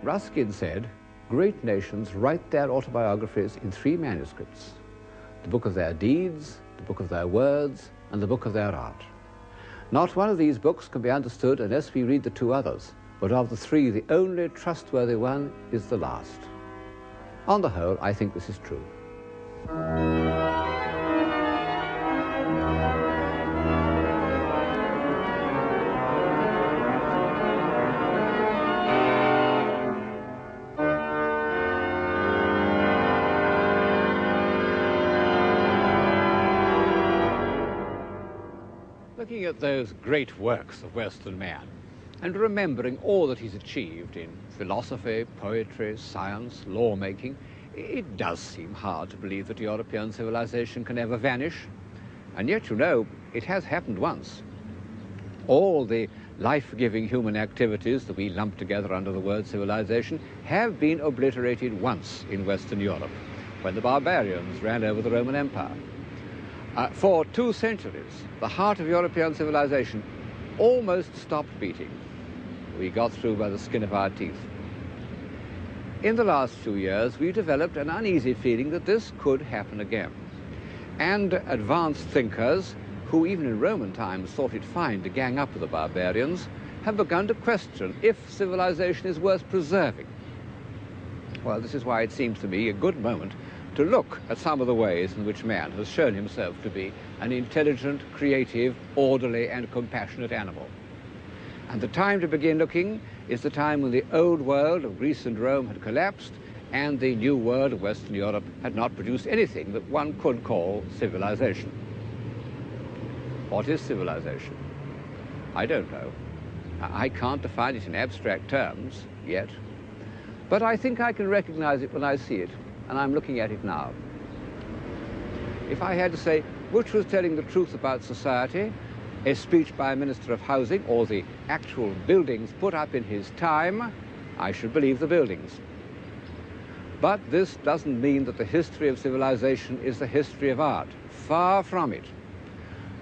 Ruskin said, great nations write their autobiographies in 3 manuscripts: the book of their deeds, the book of their words, and the book of their art. Not one of these books can be understood unless we read the 2 others, but of the 3, the only trustworthy one is the last. On the whole, I think this is true. Looking at those great works of Western man, and remembering all that he's achieved in philosophy, poetry, science, lawmaking, it does seem hard to believe that European civilization can ever vanish. And yet, you know, it has happened once. All the life-giving human activities that we lump together under the word civilization have been obliterated once in Western Europe, when the barbarians ran over the Roman Empire. For 2 centuries, the heart of European civilization almost stopped beating. We got through by the skin of our teeth. In the last few years, we developed an uneasy feeling that this could happen again. And advanced thinkers, who even in Roman times thought it fine to gang up with the barbarians, have begun to question if civilization is worth preserving. Well, this is why it seems to me a good moment to look at some of the ways in which man has shown himself to be an intelligent, creative, orderly, and compassionate animal. And the time to begin looking is the time when the old world of Greece and Rome had collapsed and the new world of Western Europe had not produced anything that one could call civilization. What is civilization? I don't know. I can't define it in abstract terms yet, but I think I can recognize it when I see it, and I'm looking at it now. If I had to say which was telling the truth about society, a speech by a minister of housing or the actual buildings put up in his time, I should believe the buildings. But this doesn't mean that the history of civilization is the history of art. Far from it.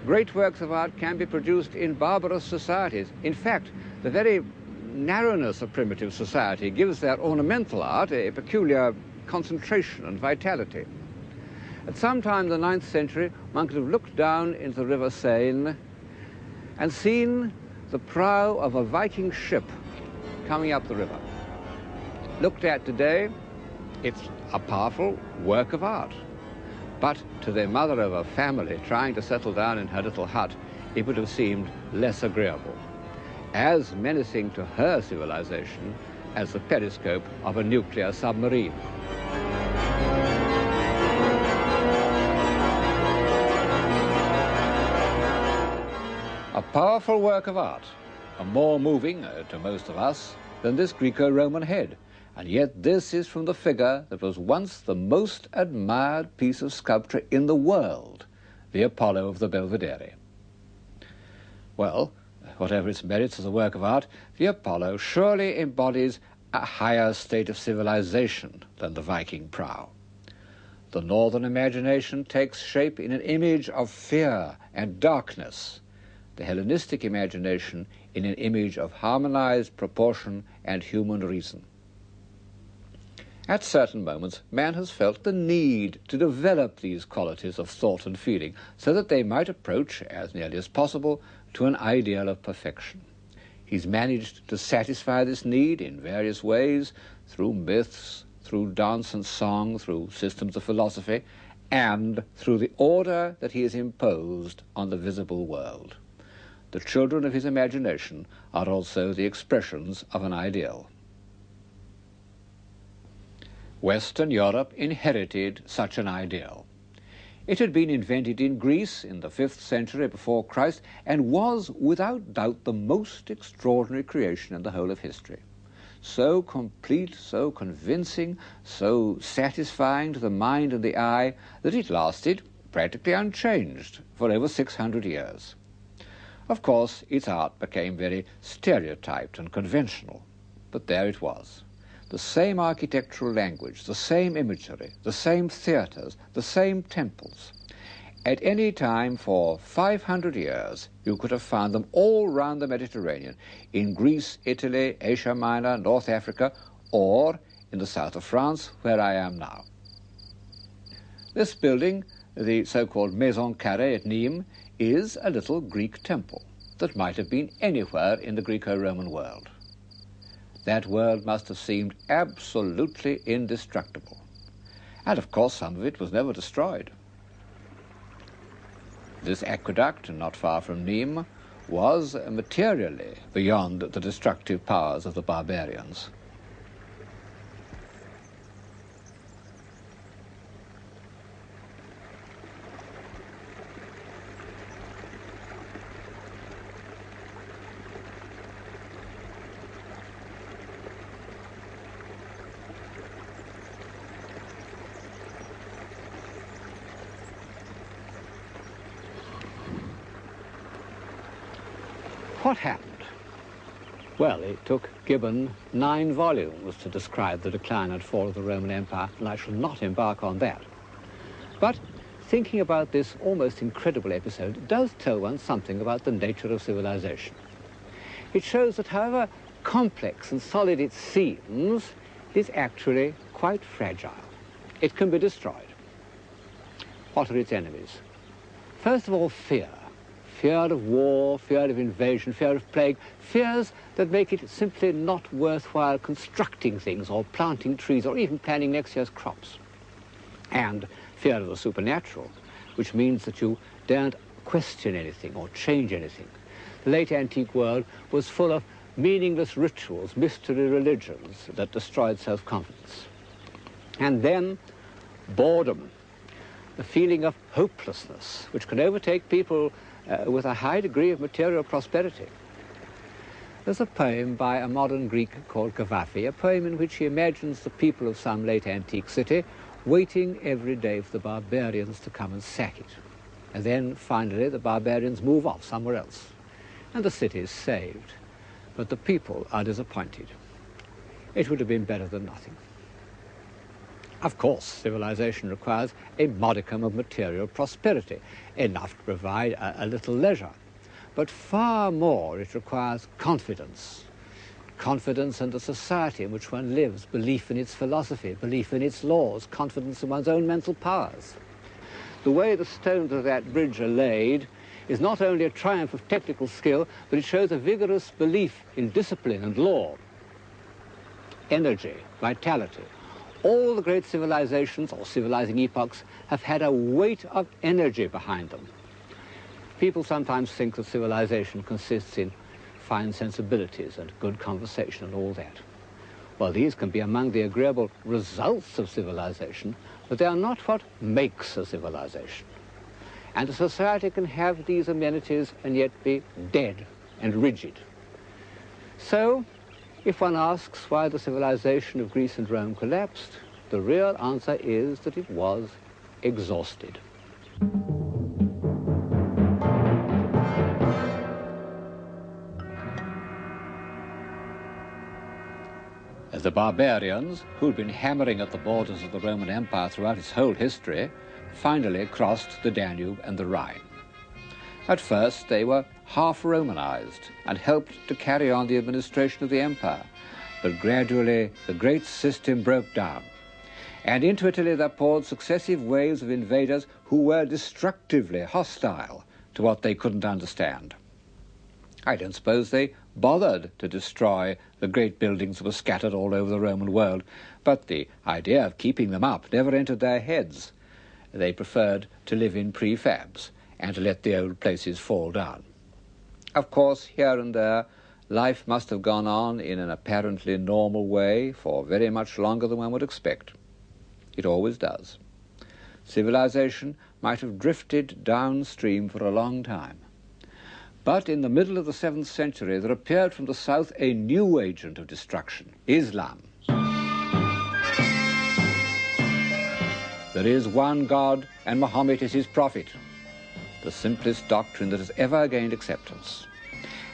Great works of art can be produced in barbarous societies. In fact, the very narrowness of primitive society gives their ornamental art a peculiar concentration and vitality. At some time in the 9th century, one could have looked down into the river Seine and seen the prow of a Viking ship coming up the river. Looked at today, it's a powerful work of art. But to the mother of a family trying to settle down in her little hut, it would have seemed less agreeable, as menacing to her civilization as the periscope of a nuclear submarine. A powerful work of art, a more moving, to most of us, than this Greco-Roman head. And yet this is from the figure that was once the most admired piece of sculpture in the world, the Apollo of the Belvedere. Well, whatever its merits as a work of art, the Apollo surely embodies a higher state of civilization than the Viking prow. The northern imagination takes shape in an image of fear and darkness, the Hellenistic imagination in an image of harmonized proportion and human reason. At certain moments, man has felt the need to develop these qualities of thought and feeling so that they might approach, as nearly as possible, to an ideal of perfection. He's managed to satisfy this need in various ways, through myths, through dance and song, through systems of philosophy, and through the order that he has imposed on the visible world. The children of his imagination are also the expressions of an ideal. Western Europe inherited such an ideal. It had been invented in Greece in the 5th century before Christ and was, without doubt, the most extraordinary creation in the whole of history. So complete, so convincing, so satisfying to the mind and the eye that it lasted practically unchanged for over 600 years. Of course, its art became very stereotyped and conventional, but there it was. The same architectural language, the same imagery, the same theatres, the same temples. At any time for 500 years, you could have found them all round the Mediterranean, in Greece, Italy, Asia Minor, North Africa, or in the south of France, where I am now. This building, the so-called Maison Carrée at Nîmes, is a little Greek temple that might have been anywhere in the Greco-Roman world. That world must have seemed absolutely indestructible. And of course some of it was never destroyed. This aqueduct, not far from Nîmes, was materially beyond the destructive powers of the barbarians. What happened? Well, it took Gibbon 9 volumes to describe the decline and fall of the Roman Empire, and I shall not embark on that. But thinking about this almost incredible episode does tell one something about the nature of civilization. It shows that however complex and solid it seems, it is actually quite fragile. It can be destroyed. What are its enemies? First of all, fear. Fear of war, fear of invasion, fear of plague, fears that make it simply not worthwhile constructing things or planting trees or even planning next year's crops. And fear of the supernatural, which means that you daren't question anything or change anything. The late antique world was full of meaningless rituals, mystery religions that destroyed self-confidence. And then boredom, the feeling of hopelessness, which can overtake people with a high degree of material prosperity. There's a poem by a modern Greek called Cavafy, a poem in which he imagines the people of some late antique city waiting every day for the barbarians to come and sack it. And then finally the barbarians move off somewhere else, and the city is saved. But the people are disappointed. It would have been better than nothing. Of course, civilization requires a modicum of material prosperity, enough to provide a little leisure. But far more it requires confidence. Confidence in the society in which one lives, belief in its philosophy, belief in its laws, confidence in one's own mental powers. The way the stones of that bridge are laid is not only a triumph of technical skill, but it shows a vigorous belief in discipline and law, energy, vitality. All the great civilizations or civilizing epochs have had a weight of energy behind them. People sometimes think that civilization consists in fine sensibilities and good conversation and all that. Well, these can be among the agreeable results of civilization, but they are not what makes a civilization. And a society can have these amenities and yet be dead and rigid. So, if one asks why the civilization of Greece and Rome collapsed, the real answer is that it was exhausted. The barbarians, who'd been hammering at the borders of the Roman Empire throughout its whole history, finally crossed the Danube and the Rhine. At first, they were half Romanized and helped to carry on the administration of the empire. But gradually, the great system broke down. And into Italy there poured successive waves of invaders who were destructively hostile to what they couldn't understand. I don't suppose they bothered to destroy the great buildings that were scattered all over the Roman world, but the idea of keeping them up never entered their heads. They preferred to live in prefabs and to let the old places fall down. Of course, here and there, life must have gone on in an apparently normal way for very much longer than one would expect. It always does. Civilization might have drifted downstream for a long time. But in the middle of the 7th century, there appeared from the south a new agent of destruction, Islam. There is one God, and Muhammad is his prophet, the simplest doctrine that has ever gained acceptance.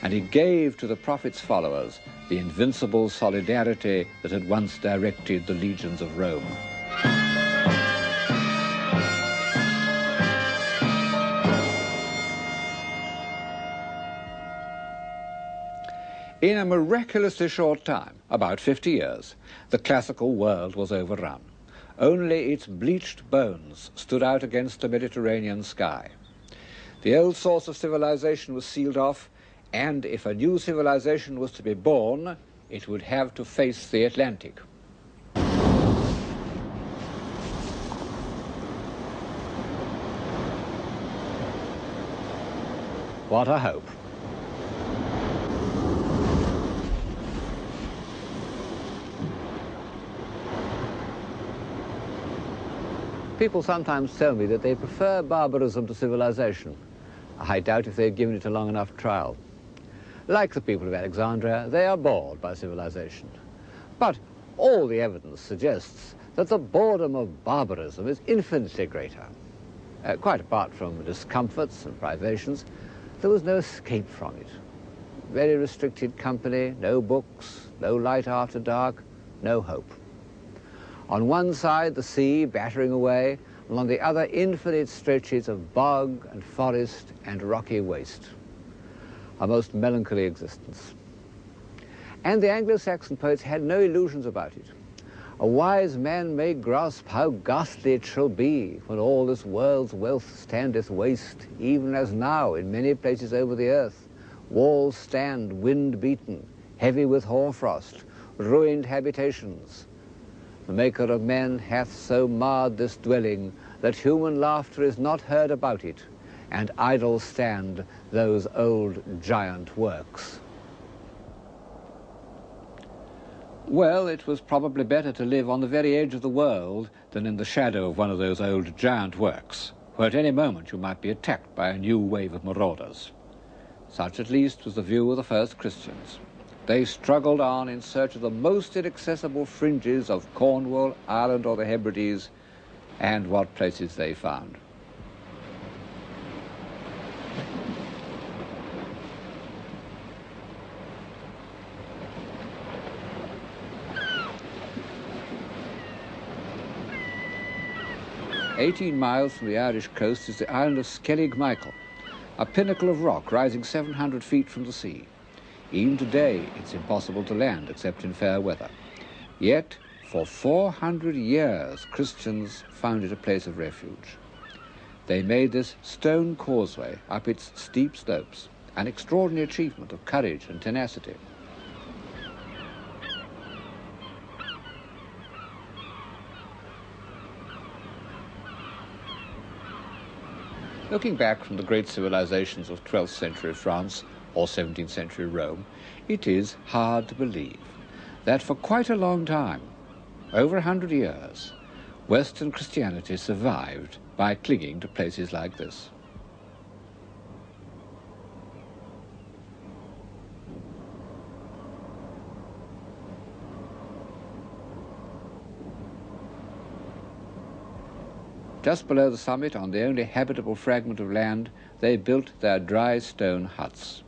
And he gave to the prophet's followers the invincible solidarity that had once directed the legions of Rome. In a miraculously short time, about 50 years, the classical world was overrun. Only its bleached bones stood out against the Mediterranean sky. The old source of civilization was sealed off, and if a new civilization was to be born, it would have to face the Atlantic. What a hope. People sometimes tell me that they prefer barbarism to civilization. I doubt if they've given it a long enough trial. Like the people of Alexandria, they are bored by civilization. But all the evidence suggests that the boredom of barbarism is infinitely greater. Quite apart from discomforts and privations, there was no escape from it. Very restricted company, no books, no light after dark, no hope. On one side, the sea battering away, and on the other, infinite stretches of bog and forest and rocky waste. A most melancholy existence. And the Anglo-Saxon poets had no illusions about it. A wise man may grasp how ghastly it shall be when all this world's wealth standeth waste, even as now in many places over the earth. Walls stand wind-beaten, heavy with hoarfrost, ruined habitations. The Maker of men hath so marred this dwelling that human laughter is not heard about it, and idle stand those old giant works. Well, it was probably better to live on the very edge of the world than in the shadow of one of those old giant works, where at any moment you might be attacked by a new wave of marauders. Such at least was the view of the first Christians. They struggled on in search of the most inaccessible fringes of Cornwall, Ireland, or the Hebrides, and what places they found. "18 miles from the Irish coast is the island of Skellig Michael, a pinnacle of rock rising 700 feet from the sea. Even today, it's impossible to land except in fair weather. Yet, for 400 years, Christians found it a place of refuge. They made this stone causeway up its steep slopes, an extraordinary achievement of courage and tenacity. Looking back from the great civilizations of 12th century France or 17th century Rome, it is hard to believe that for quite a long time, over 100 years, Western Christianity survived by clinging to places like this. Just below the summit, on the only habitable fragment of land, they built their dry stone huts.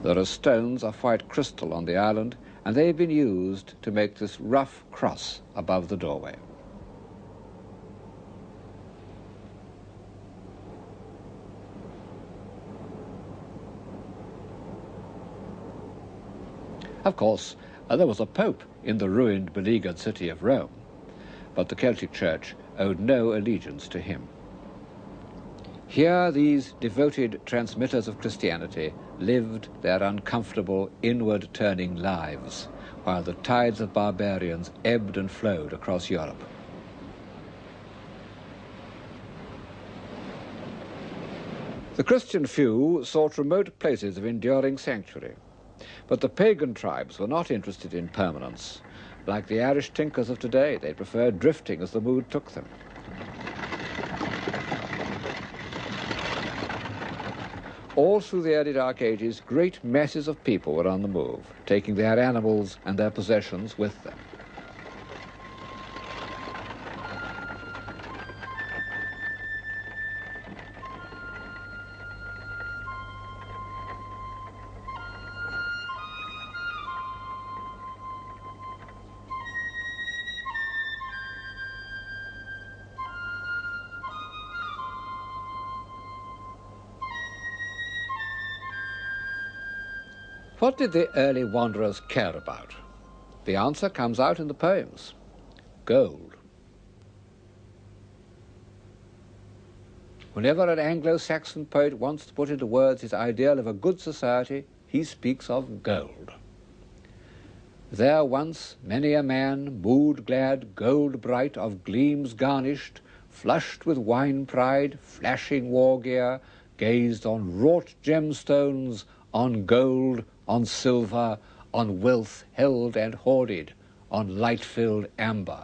There are stones of white crystal on the island, and they've been used to make this rough cross above the doorway. Of course, there was a pope in the ruined, beleaguered city of Rome, but the Celtic Church owed no allegiance to him. Here these devoted transmitters of Christianity lived their uncomfortable, inward-turning lives, while the tides of barbarians ebbed and flowed across Europe. The Christian few sought remote places of enduring sanctuary, but the pagan tribes were not interested in permanence. Like the Irish tinkers of today, they preferred drifting as the mood took them. All through the early Dark Ages, great masses of people were on the move, taking their animals and their possessions with them. What did the early wanderers care about? The answer comes out in the poems. Gold. Whenever an Anglo-Saxon poet wants to put into words his ideal of a good society, he speaks of gold. There once many a man, mood-glad, gold-bright, of gleams garnished, flushed with wine pride, flashing war gear, gazed on wrought gemstones, on gold, on silver, on wealth held and hoarded, on light-filled amber.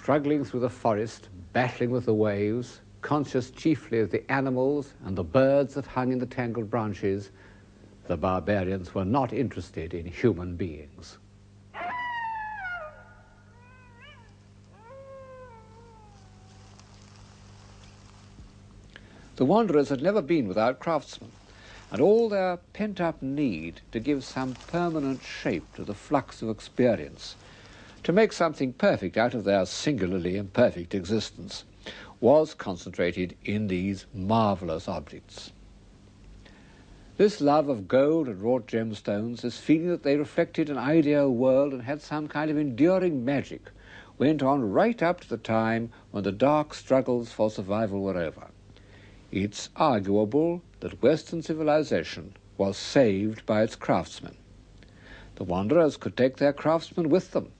Struggling through the forest, battling with the waves, conscious chiefly of the animals and the birds that hung in the tangled branches, the barbarians were not interested in human beings. The wanderers had never been without craftsmen, and all their pent-up need to give some permanent shape to the flux of experience, to make something perfect out of their singularly imperfect existence, was concentrated in these marvellous objects. This love of gold and wrought gemstones, this feeling that they reflected an ideal world and had some kind of enduring magic, went on right up to the time when the dark struggles for survival were over. It's arguable that Western civilization was saved by its craftsmen. The wanderers could take their craftsmen with them.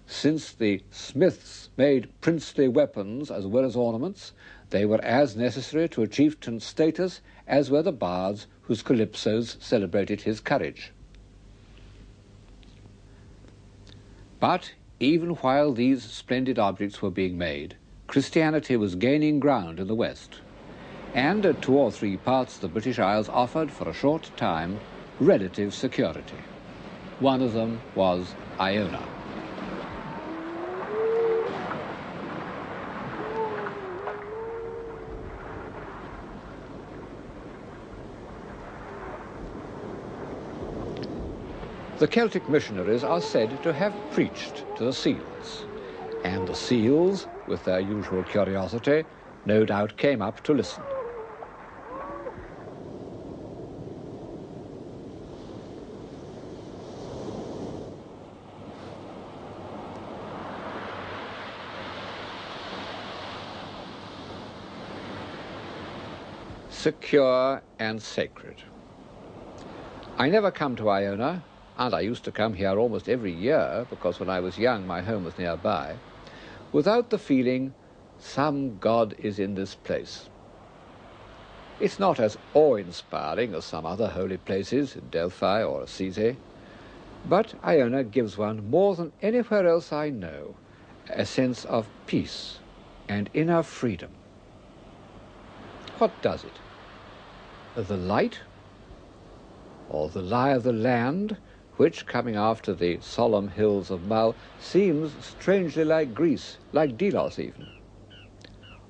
Since the smiths made princely weapons as well as ornaments, they were as necessary to a chieftain's status as were the bards whose calypsos celebrated his courage. But even while these splendid objects were being made, Christianity was gaining ground in the West, and 2 or 3 parts of the British Isles offered for a short time relative security. One of them was Iona. The Celtic missionaries are said to have preached to the seals, and the seals, with their usual curiosity, no doubt came up to listen. Secure and sacred. I never come to Iona, and I used to come here almost every year because when I was young my home was nearby, without the feeling some God is in this place. It's not as awe-inspiring as some other holy places in Delphi or Assisi, but Iona gives one, more than anywhere else I know, a sense of peace and inner freedom. What does it? The light, or the lie of the land, which, coming after the solemn hills of Mull, seems strangely like Greece, like Delos even?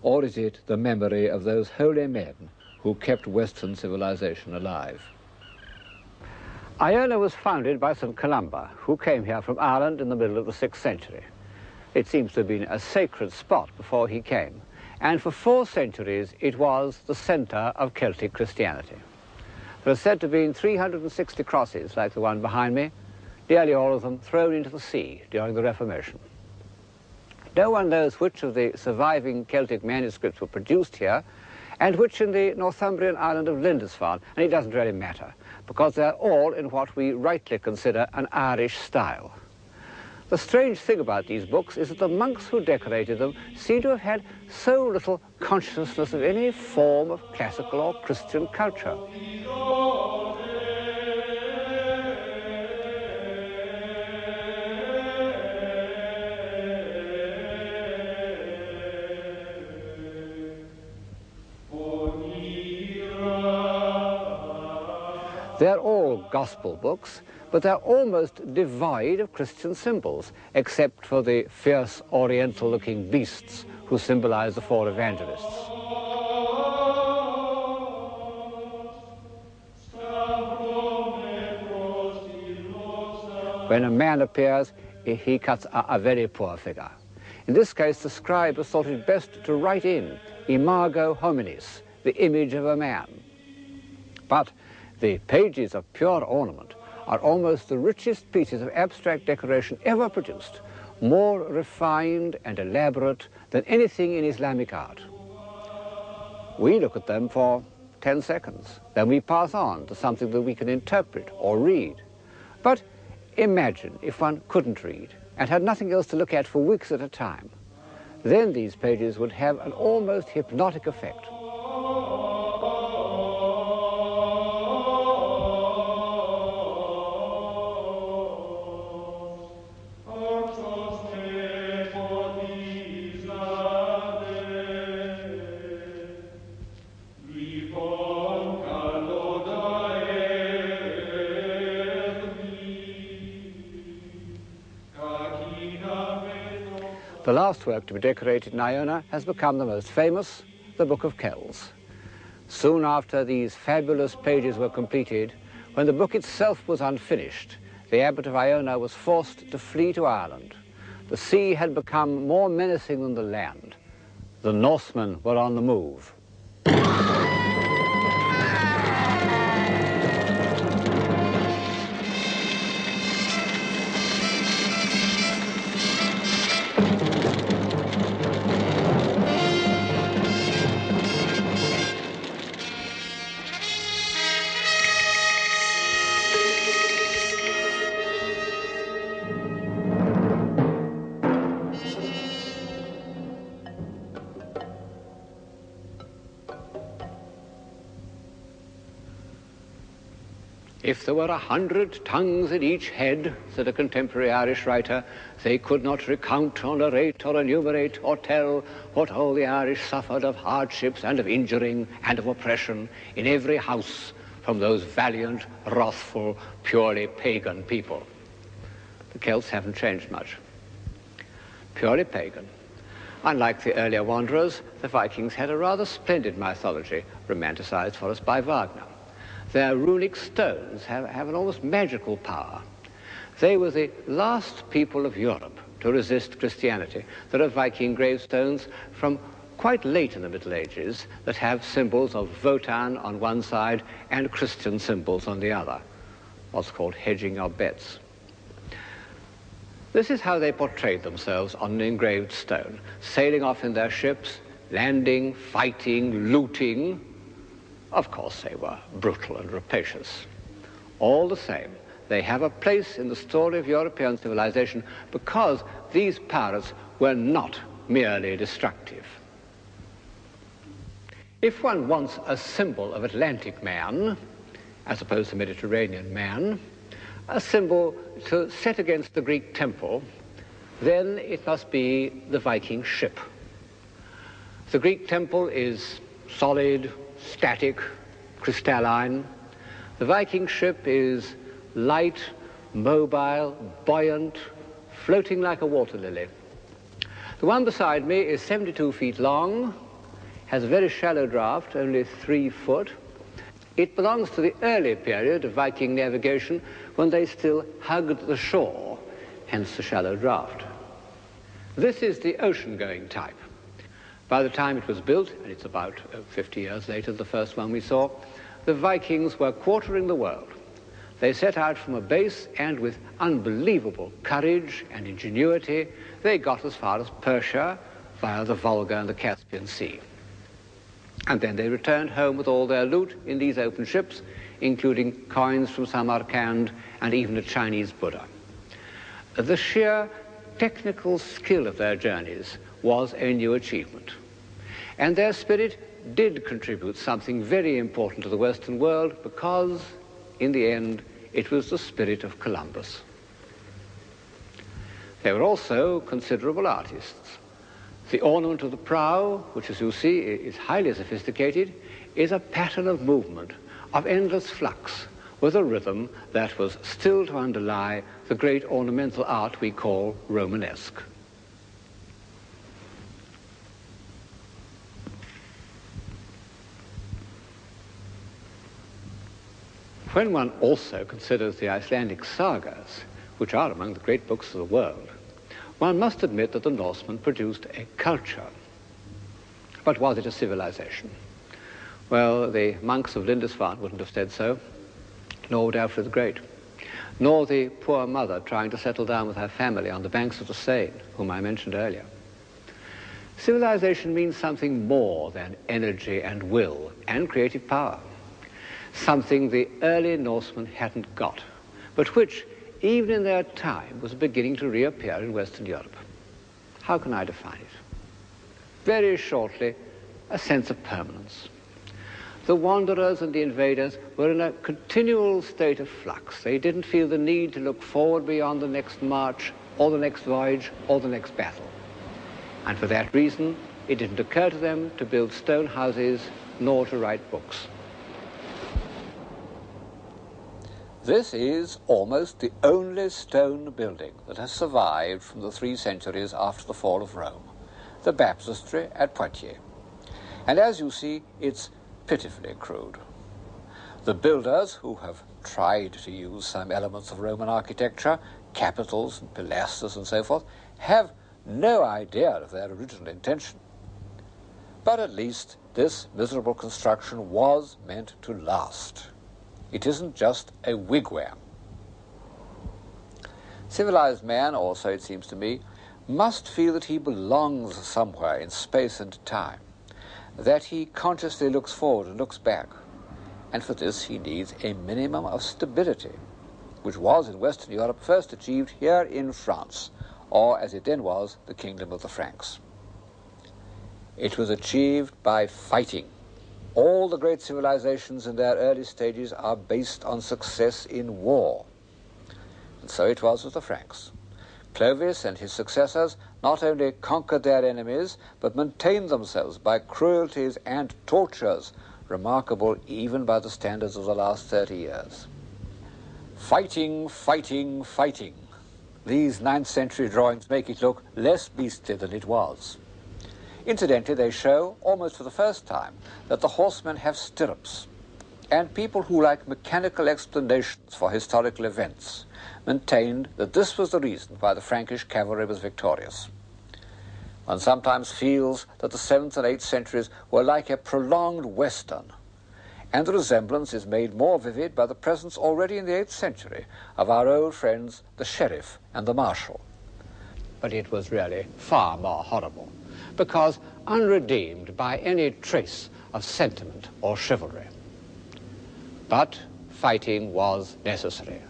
Or is it the memory of those holy men who kept Western civilization alive? Iona was founded by St. Columba, who came here from Ireland in the middle of the 6th century. It seems to have been a sacred spot before he came, and for 4 centuries it was the centre of Celtic Christianity. There are said to have been 360 crosses like the one behind me, nearly all of them thrown into the sea during the Reformation. No one knows which of the surviving Celtic manuscripts were produced here and which in the Northumbrian island of Lindisfarne, and it doesn't really matter, because they're all in what we rightly consider an Irish style. The strange thing about these books is that the monks who decorated them seem to have had so little consciousness of any form of classical or Christian culture. They're all gospel books, but they're almost devoid of Christian symbols, except for the fierce oriental-looking beasts who symbolize the 4 evangelists. When a man appears, he cuts a very poor figure. In this case, the scribe has thought it best to write in imago hominis, the image of a man. But the pages of pure ornament are almost the richest pieces of abstract decoration ever produced, more refined and elaborate than anything in Islamic art. We look at them for 10 seconds, then we pass on to something that we can interpret or read. But imagine if one couldn't read and had nothing else to look at for weeks at a time. Then these pages would have an almost hypnotic effect. The last work to be decorated in Iona has become the most famous, the Book of Kells. Soon after these fabulous pages were completed, when the book itself was unfinished, the abbot of Iona was forced to flee to Ireland. The sea had become more menacing than the land. The Norsemen were on the move. If there were 100 tongues in each head, said a contemporary Irish writer, they could not recount or narrate or enumerate or tell what all the Irish suffered of hardships and of injuring and of oppression in every house from those valiant, wrathful, purely pagan people. The Celts haven't changed much. Purely pagan. Unlike the earlier wanderers, the Vikings had a rather splendid mythology, romanticized for us by Wagner. Their runic stones have an almost magical power. They were the last people of Europe to resist Christianity. There are Viking gravestones from quite late in the Middle Ages that have symbols of Wotan on one side and Christian symbols on the other, what's called hedging your bets. This is how they portrayed themselves on an engraved stone, sailing off in their ships, landing, fighting, looting. Of course, they were brutal and rapacious. All the same, they have a place in the story of European civilization because these pirates were not merely destructive. If one wants a symbol of Atlantic man, as opposed to Mediterranean man, a symbol to set against the Greek temple, then it must be the Viking ship. The Greek temple is solid, static, crystalline. The Viking ship is light, mobile, buoyant, floating like a water lily. The one beside me is 72 feet long, has a very shallow draft, only 3 foot. It belongs to the early period of Viking navigation when they still hugged the shore, hence the shallow draft. This is the ocean-going type. By the time it was built, and it's about 50 years later, the first one we saw, the Vikings were quartering the world. They set out from a base, and with unbelievable courage and ingenuity, they got as far as Persia via the Volga and the Caspian Sea. And then they returned home with all their loot in these open ships, including coins from Samarkand and even a Chinese Buddha. The sheer technical skill of their journeys was a new achievement. And their spirit did contribute something very important to the Western world because, in the end, it was the spirit of Columbus. They were also considerable artists. The ornament of the prow, which as you see is highly sophisticated, is a pattern of movement, of endless flux, with a rhythm that was still to underlie the great ornamental art we call Romanesque. When one also considers the Icelandic sagas, which are among the great books of the world, one must admit that the Norsemen produced a culture. But was it a civilization? Well, the monks of Lindisfarne wouldn't have said so, nor would Alfred the Great, nor the poor mother trying to settle down with her family on the banks of the Seine, whom I mentioned earlier. Civilization means something more than energy and will and creative power, something the early Norsemen hadn't got, but which, even in their time, was beginning to reappear in Western Europe. How can I define it? Very shortly, a sense of permanence. The wanderers and the invaders were in a continual state of flux. They didn't feel the need to look forward beyond the next march, or the next voyage, or the next battle. And for that reason, it didn't occur to them to build stone houses, nor to write books. This is almost the only stone building that has survived from the 3 centuries after the fall of Rome, the baptistry at Poitiers. And as you see, it's pitifully crude. The builders, who have tried to use some elements of Roman architecture, capitals and pilasters and so forth, have no idea of their original intention. But at least this miserable construction was meant to last. It isn't just a wigwam. Civilized man also, it seems to me, must feel that he belongs somewhere in space and time, that he consciously looks forward and looks back. And for this he needs a minimum of stability, which was in Western Europe first achieved here in France, or as it then was, the Kingdom of the Franks. It was achieved by fighting. All the great civilizations in their early stages are based on success in war. And so it was with the Franks. Clovis and his successors not only conquered their enemies, but maintained themselves by cruelties and tortures, remarkable even by the standards of the last 30 years. Fighting, fighting, fighting. These 9th century drawings make it look less beastly than it was. Incidentally, they show, almost for the first time, that the horsemen have stirrups, and people who like mechanical explanations for historical events maintained that this was the reason why the Frankish cavalry was victorious. One sometimes feels that the 7th and 8th centuries were like a prolonged Western, and the resemblance is made more vivid by the presence already in the 8th century of our old friends, the sheriff and the marshal. But it was really far more horrible, because unredeemed by any trace of sentiment or chivalry. But fighting was necessary.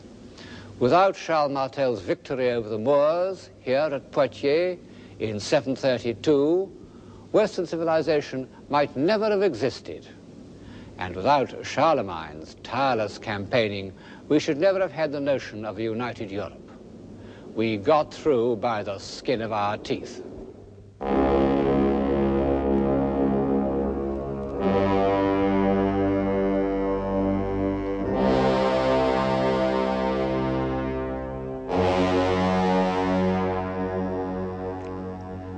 Without Charles Martel's victory over the Moors here at Poitiers in 732, Western civilization might never have existed. And without Charlemagne's tireless campaigning, we should never have had the notion of a united Europe. We got through by the skin of our teeth.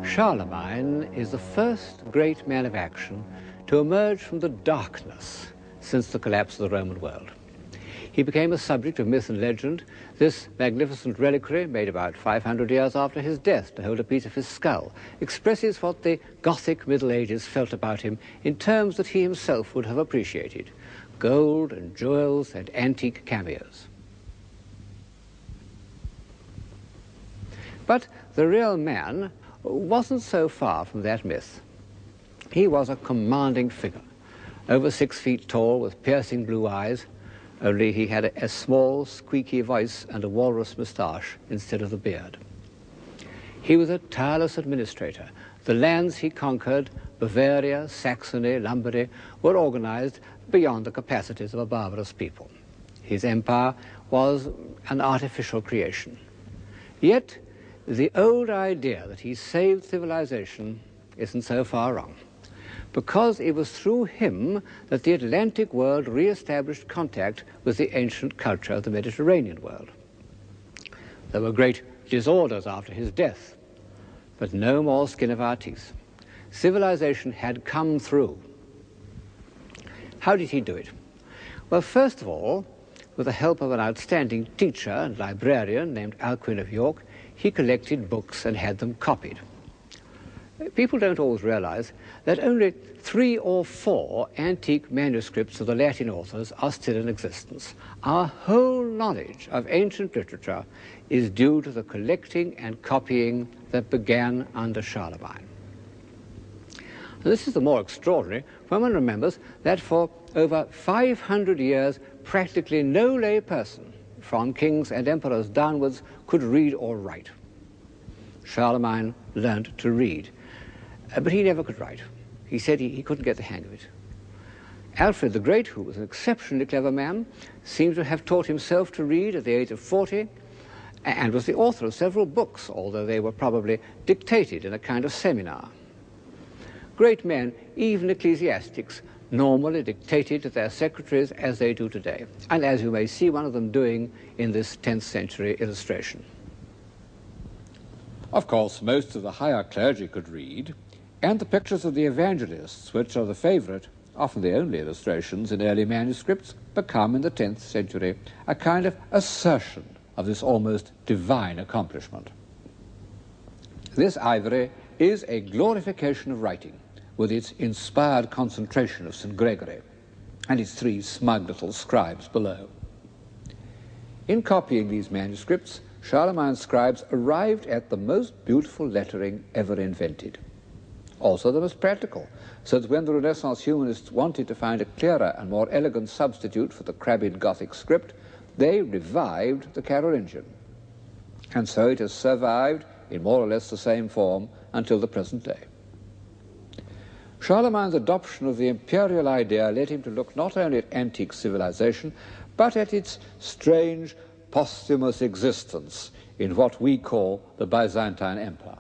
Charlemagne is the first great man of action to emerge from the darkness since the collapse of the Roman world. He became a subject of myth and legend. This magnificent reliquary, made about 500 years after his death to hold a piece of his skull, expresses what the Gothic Middle Ages felt about him in terms that he himself would have appreciated: gold and jewels and antique cameos. But the real man wasn't so far from that myth. He was a commanding figure, over 6 feet tall with piercing blue eyes, only he had a small, squeaky voice and a walrus moustache instead of the beard. He was a tireless administrator. The lands he conquered, Bavaria, Saxony, Lombardy, were organized beyond the capacities of a barbarous people. His empire was an artificial creation. Yet, the old idea that he saved civilization isn't so far wrong, because it was through him that the Atlantic world re-established contact with the ancient culture of the Mediterranean world. There were great disorders after his death, but no more skin of our teeth. Civilization had come through. How did he do it? Well, first of all, with the help of an outstanding teacher and librarian named Alcuin of York, he collected books and had them copied. People don't always realize that only 3 or 4 antique manuscripts of the Latin authors are still in existence. Our whole knowledge of ancient literature is due to the collecting and copying that began under Charlemagne. This is the more extraordinary when one remembers that for over 500 years, practically no lay person, from kings and emperors downwards, could read or write. Charlemagne learned to read, but he never could write. He said he couldn't get the hang of it. Alfred the Great, who was an exceptionally clever man, seems to have taught himself to read at the age of 40, and was the author of several books, although they were probably dictated in a kind of seminar. Great men, even ecclesiastics, normally dictated to their secretaries as they do today, and as you may see one of them doing in this 10th century illustration. Of course, most of the higher clergy could read, and the pictures of the evangelists, which are the favorite, often the only illustrations in early manuscripts, become in the 10th century a kind of assertion of this almost divine accomplishment. This ivory is a glorification of writing, with its inspired concentration of St. Gregory and its 3 smug little scribes below. In copying these manuscripts, Charlemagne's scribes arrived at the most beautiful lettering ever invented. Also the most practical, so that when the Renaissance humanists wanted to find a clearer and more elegant substitute for the crabbed Gothic script, they revived the Carolingian. And so it has survived in more or less the same form until the present day. Charlemagne's adoption of the imperial idea led him to look not only at antique civilization, but at its strange posthumous existence in what we call the Byzantine Empire.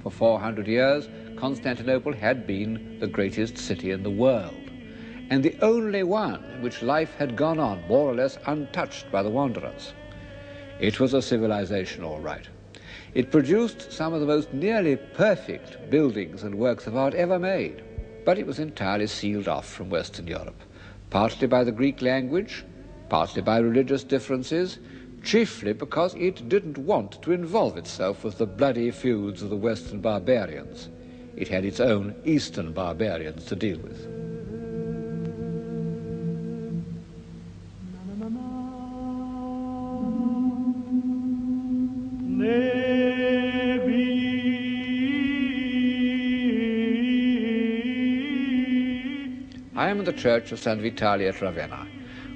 For 400 years, Constantinople had been the greatest city in the world, and the only one in which life had gone on more or less untouched by the wanderers. It was a civilization, all right. It produced some of the most nearly perfect buildings and works of art ever made, but it was entirely sealed off from Western Europe, partly by the Greek language, partly by religious differences, chiefly because it didn't want to involve itself with the bloody feuds of the Western barbarians. It had its own Eastern barbarians to deal with. I am in the church of San Vitale at Ravenna,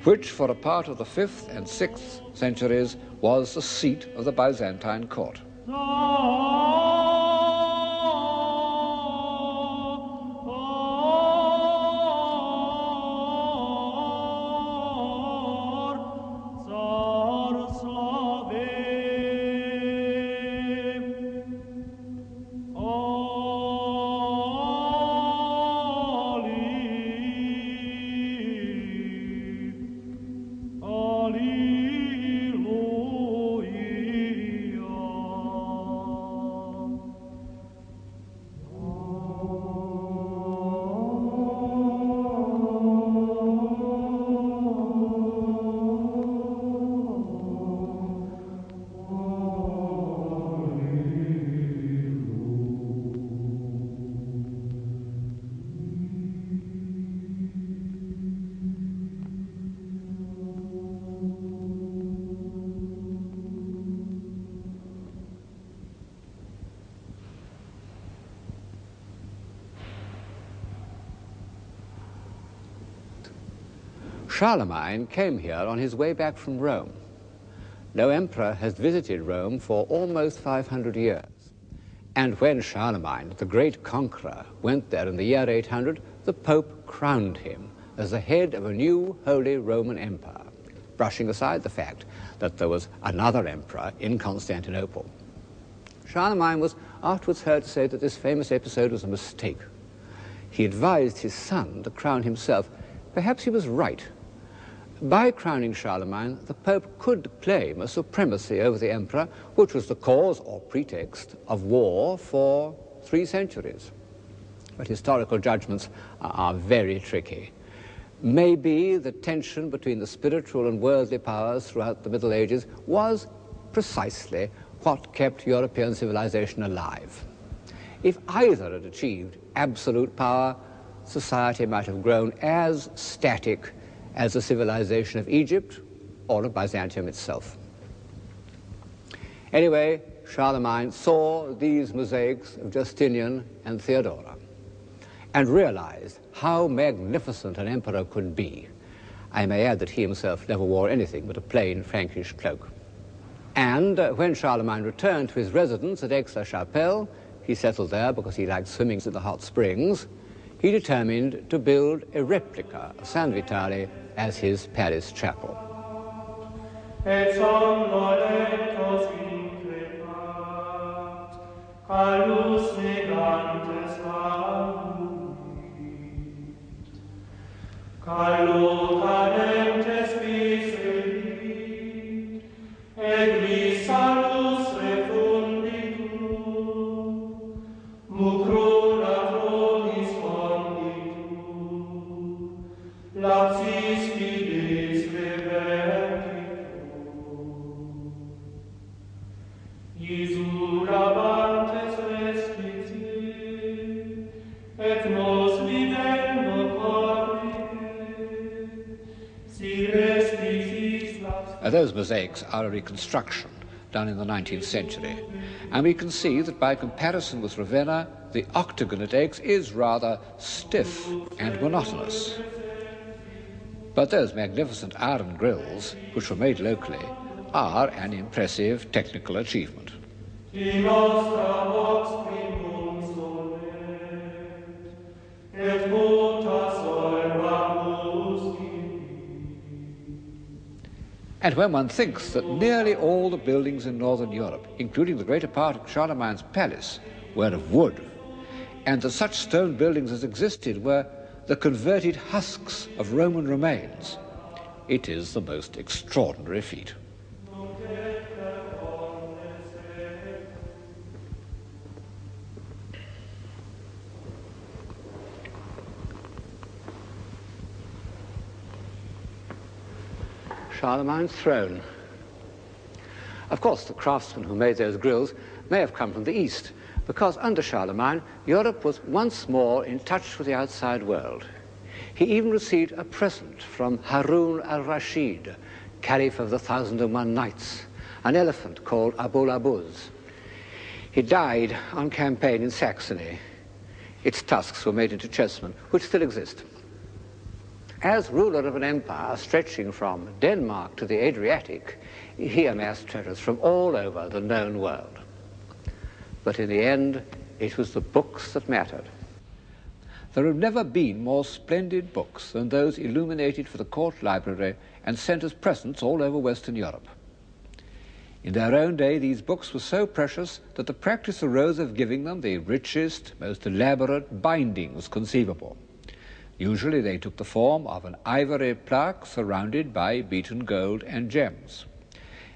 which for a part of the 5th and 6th centuries was the seat of the Byzantine court. Charlemagne came here on his way back from Rome. No emperor has visited Rome for almost 500 years. And when Charlemagne, the great conqueror, went there in the year 800, the Pope crowned him as the head of a new Holy Roman Empire. brushing aside the fact that there was another emperor in Constantinople. Charlemagne was afterwards heard to say that this famous episode was a mistake. He advised his son to crown himself. Perhaps he was right. By crowning Charlemagne, the Pope could claim a supremacy over the emperor, which was the cause or pretext of war for 3 centuries. But historical judgments are very tricky. Maybe the tension between the spiritual and worldly powers throughout the Middle Ages was precisely what kept European civilization alive. If either had achieved absolute power, society might have grown as static as the civilization of Egypt or of Byzantium itself. Anyway, Charlemagne saw these mosaics of Justinian and Theodora and realized how magnificent an emperor could be. I may add that he himself never wore anything but a plain Frankish cloak. And when Charlemagne returned to his residence at Aix-la-Chapelle, he settled there because he liked swimming in the hot springs, he determined to build a replica of San Vitale as his Paris chapel. Et somnolentos increpat, calus negantes aluit, callo cadentes viselit, eglis salus refunditur, mucrona tronis fonditur, lapsis fides revertitur. Iesum labantes respice, et nos vivendo corrige, si respicis lapsis. Those mosaics are a reconstruction done in the 19th century, and we can see that by comparison with Ravenna, the octagon at Aix is rather stiff and monotonous. But those magnificent iron grills, which were made locally, are an impressive technical achievement. Qui nostra vox primum solet, et multa solvamus And when one thinks that nearly all the buildings in northern Europe, including the greater part of Charlemagne's palace, were of wood, and that such stone buildings as existed were the converted husks of Roman remains, it is the most extraordinary feat. Charlemagne's throne. Of course, the craftsmen who made those grills may have come from the East, because under Charlemagne, Europe was once more in touch with the outside world. He even received a present from Harun al-Rashid, Caliph of the 1001 Nights, an elephant called Abu Labuz. He died on campaign in Saxony. Its tusks were made into chessmen, which still exist. As ruler of an empire stretching from Denmark to the Adriatic, he amassed treasures from all over the known world. But in the end, it was the books that mattered. There have never been more splendid books than those illuminated for the court library and sent as presents all over Western Europe. In their own day, these books were so precious that the practice arose of giving them the richest, most elaborate bindings conceivable. Usually they took the form of an ivory plaque surrounded by beaten gold and gems.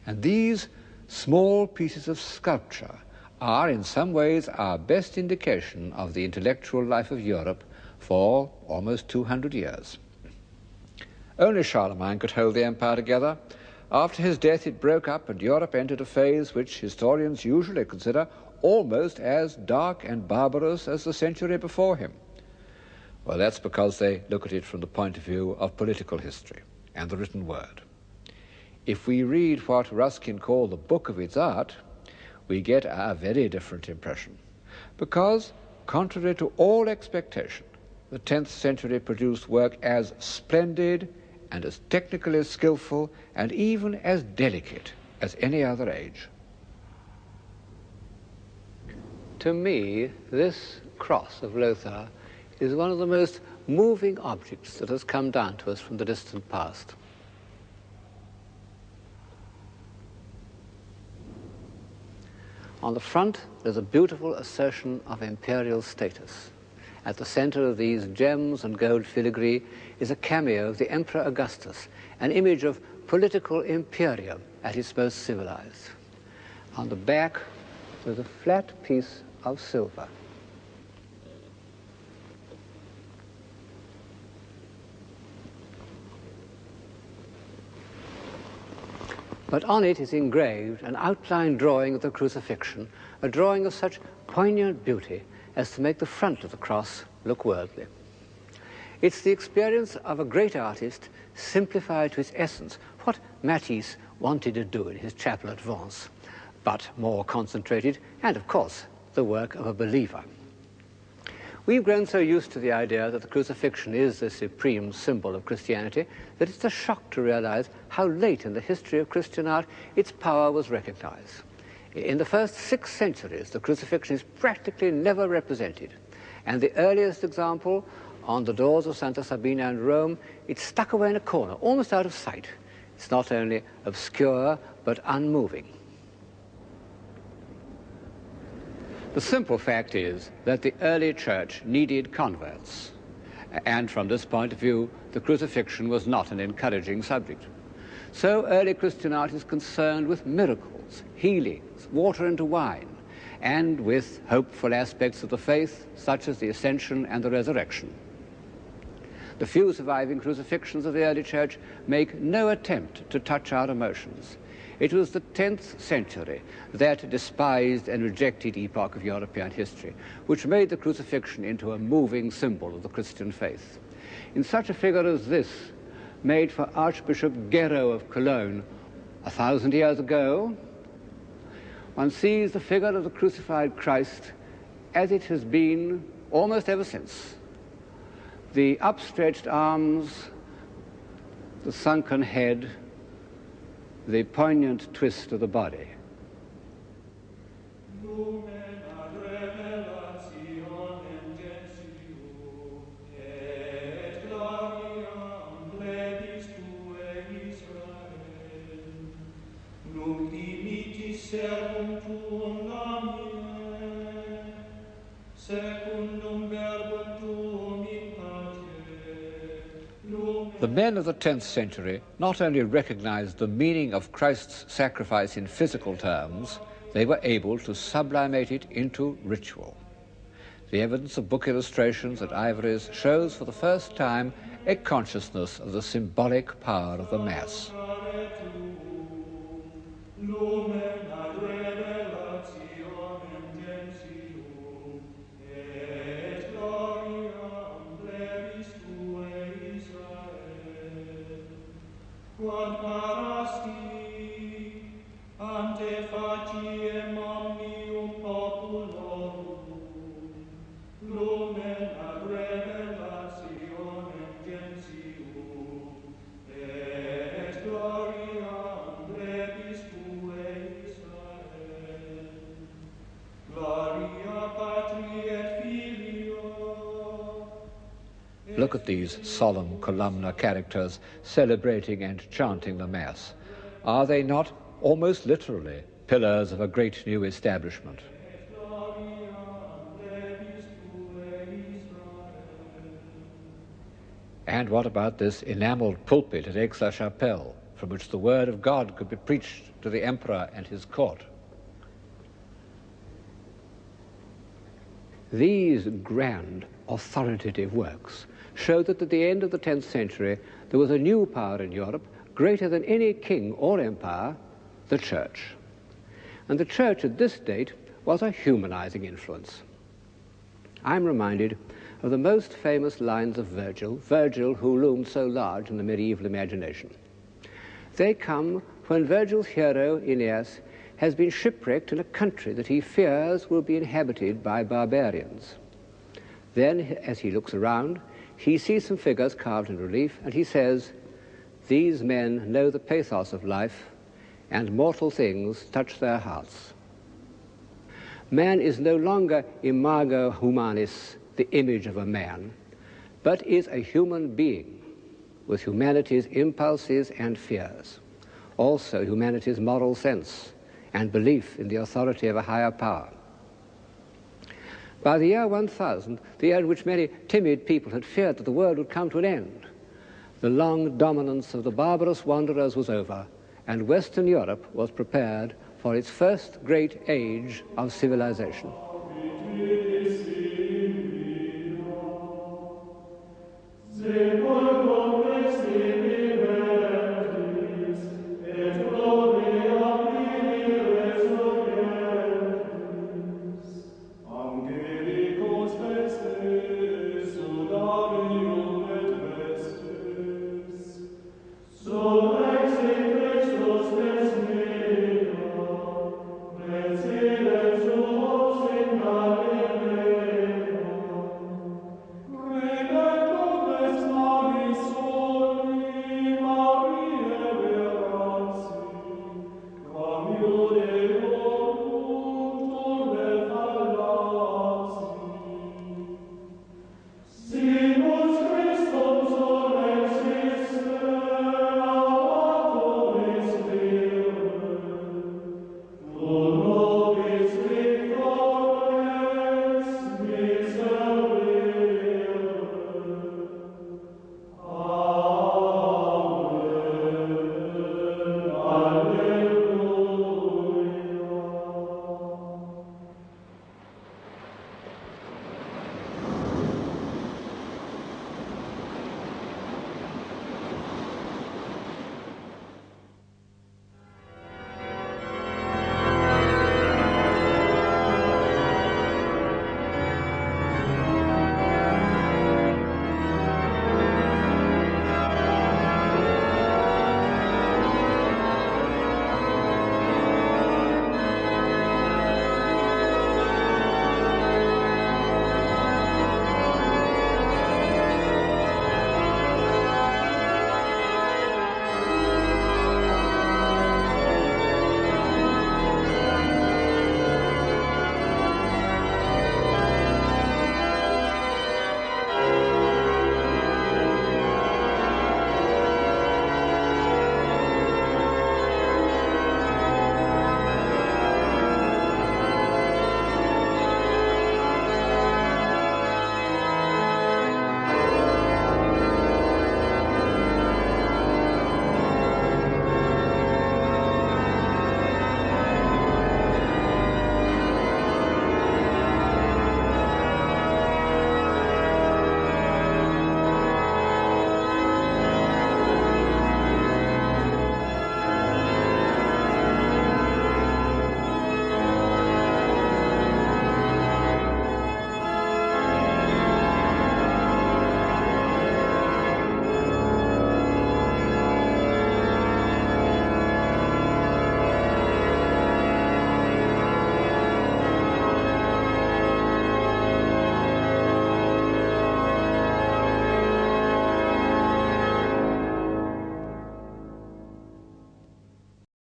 And these small pieces of sculpture are in some ways our best indication of the intellectual life of Europe for almost 200 years. Only Charlemagne could hold the empire together. After his death it broke up and Europe entered a phase which historians usually consider almost as dark and barbarous as the century before him. Well, that's because they look at it from the point of view of political history and the written word. If we read what Ruskin called the book of its art, we get a very different impression. Because, contrary to all expectation, the 10th century produced work as splendid and as technically skillful and even as delicate as any other age. To me, this cross of Lothar is one of the most moving objects that has come down to us from the distant past. On the front, there's a beautiful assertion of imperial status. At the center of these gems and gold filigree is a cameo of the Emperor Augustus, an image of political imperium at its most civilized. On the back, there's a flat piece of silver. But on it is engraved an outline drawing of the crucifixion, a drawing of such poignant beauty as to make the front of the cross look worldly. It's the experience of a great artist simplified to its essence, what Matisse wanted to do in his chapel at Vence, but more concentrated, and of course, the work of a believer. We've grown so used to the idea that the crucifixion is the supreme symbol of Christianity that it's a shock to realize how late in the history of Christian art its power was recognized. In the first 6 centuries, the crucifixion is practically never represented. And the earliest example, on the doors of Santa Sabina in Rome, it's stuck away in a corner, almost out of sight. It's not only obscure, but unmoving. The simple fact is that the early church needed converts. And from this point of view, the crucifixion was not an encouraging subject. So early Christian art is concerned with miracles, healings, water into wine, and with hopeful aspects of the faith, such as the Ascension and the Resurrection. The few surviving crucifixions of the early church make no attempt to touch our emotions. It was the 10th century, that despised and rejected epoch of European history, which made the crucifixion into a moving symbol of the Christian faith. In such a figure as this, made for Archbishop Guerreau of Cologne 1,000 years ago, one sees the figure of the crucified Christ as it has been almost ever since. The upstretched arms, the sunken head, the poignant twist of the body. The men of the 10th century not only recognized the meaning of Christ's sacrifice in physical terms, they were able to sublimate it into ritual. The evidence of book illustrations and ivories shows for the first time a consciousness of the symbolic power of the Mass. Look at these solemn columnar characters celebrating and chanting the Mass. Are they not, almost literally, pillars of a great new establishment? And what about this enameled pulpit at Aix-la-Chapelle, from which the word of God could be preached to the emperor and his court? These grand, authoritative works show that at the end of the 10th century there was a new power in Europe, greater than any king or empire, the Church. And the Church at this date was a humanizing influence. I'm reminded of the most famous lines of Virgil who loomed so large in the medieval imagination. They come when Virgil's hero, Aeneas, has been shipwrecked in a country that he fears will be inhabited by barbarians. Then, as he looks around, he sees some figures carved in relief, and he says, "These men know the pathos of life, and mortal things touch their hearts." Man is no longer imago humanis, the image of a man, but is a human being with humanity's impulses and fears, also humanity's moral sense and belief in the authority of a higher power. By the year 1000, the year in which many timid people had feared that the world would come to an end, the long dominance of the barbarous wanderers was over, and Western Europe was prepared for its first great age of civilization.